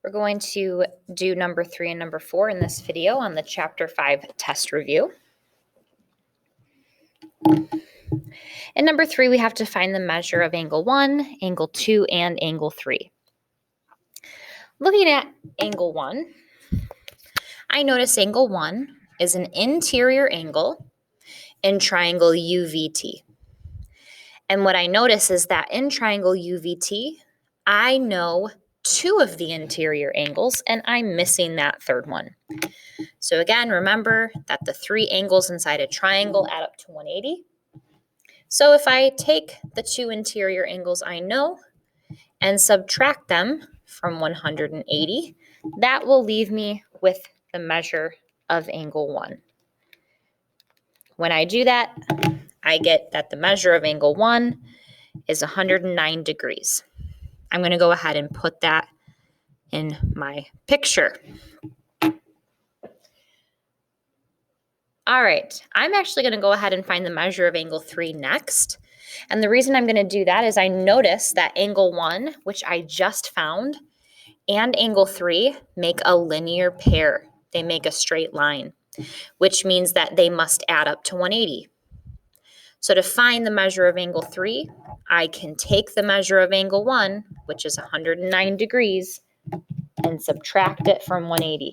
We're going to do number 3 and number 4 in this video on the Chapter 5 test review. In number 3, we have to find the measure of angle 1, angle 2, and angle 3. Looking at angle 1, I notice angle 1 is an interior angle in triangle UVT. And what I notice is that in triangle UVT, I know 2 of the interior angles, and I'm missing that third one. So again, remember that the 3 angles inside a triangle add up to 180. So if I take the 2 interior angles I know and subtract them from 180, that will leave me with the measure of angle 1. When I do that, I get that the measure of angle 1 is 109 degrees. I'm going to go ahead and put that in my picture. All right, I'm actually going to go ahead and find the measure of angle 3 next. And the reason I'm going to do that is I notice that angle 1, which I just found, and angle 3 make a linear pair. They make a straight line, which means that they must add up to 180. So to find the measure of angle 3, I can take the measure of angle 1, which is 109 degrees, and subtract it from 180.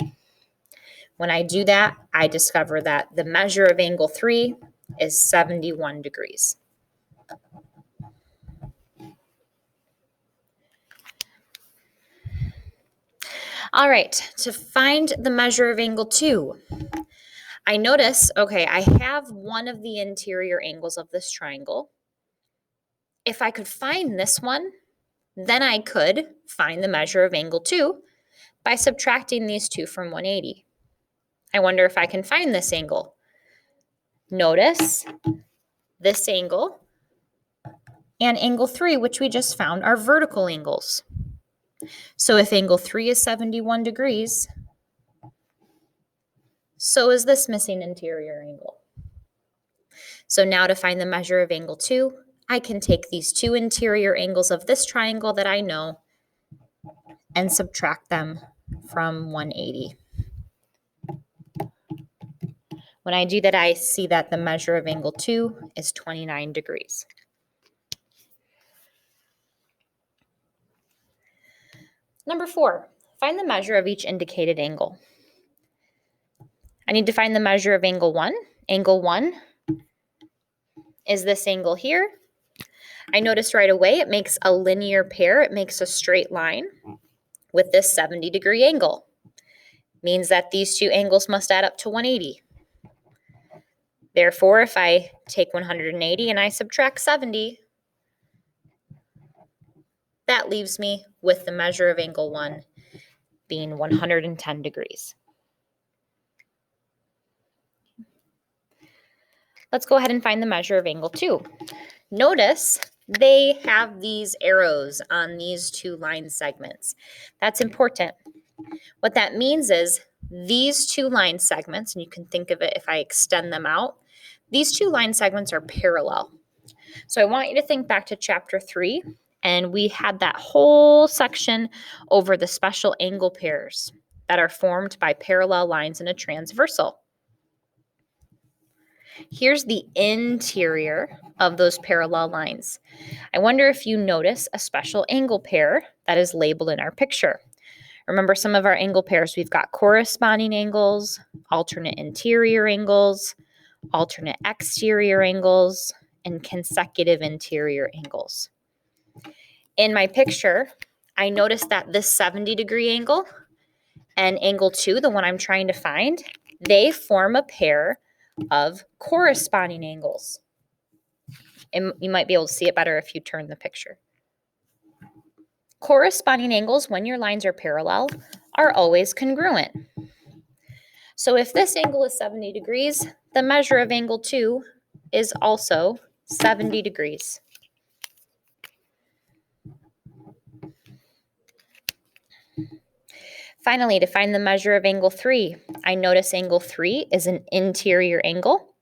When I do that, I discover that the measure of angle 3 is 71 degrees. All right, to find the measure of angle 2, I notice, okay, I have one of the interior angles of this triangle. If I could find this one, then I could find the measure of angle 2 by subtracting these 2 from 180. I wonder if I can find this angle. Notice this angle and angle 3, which we just found, are vertical angles. So if angle 3 is 71 degrees, so is this missing interior angle. So now to find the measure of angle 2, I can take these 2 interior angles of this triangle that I know and subtract them from 180. When I do that, I see that the measure of angle 2 is 29 degrees. Number 4, find the measure of each indicated angle. I need to find the measure of angle 1. Angle 1 is this angle here. I notice right away it makes a linear pair. It makes a straight line with this 70-degree angle. Means that these 2 angles must add up to 180. Therefore, if I take 180 and I subtract 70, that leaves me with the measure of angle 1 being 110 degrees. Let's go ahead and find the measure of angle 2. Notice they have these arrows on these 2 line segments. That's important. What that means is these 2 line segments, and you can think of it if I extend them out, these 2 line segments are parallel. So I want you to think back to chapter 3, and we had that whole section over the special angle pairs that are formed by parallel lines in a transversal. Here's the interior of those parallel lines. I wonder if you notice a special angle pair that is labeled in our picture. Remember some of our angle pairs, we've got corresponding angles, alternate interior angles, alternate exterior angles, and consecutive interior angles. In my picture, I noticed that this 70-degree angle and angle 2, the one I'm trying to find, they form a pair of corresponding angles. And you might be able to see it better if you turn the picture. Corresponding angles, when your lines are parallel, are always congruent. So if this angle is 70 degrees, the measure of angle 2 is also 70 degrees. Finally, to find the measure of angle 3, I notice angle 3 is an interior angle.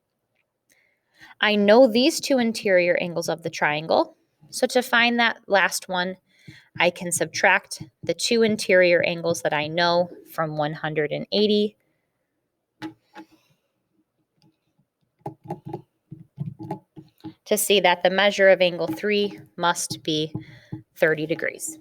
I know these 2 interior angles of the triangle. So to find that last one, I can subtract the two interior angles that I know from 180. To see that the measure of angle 3 must be 30 degrees.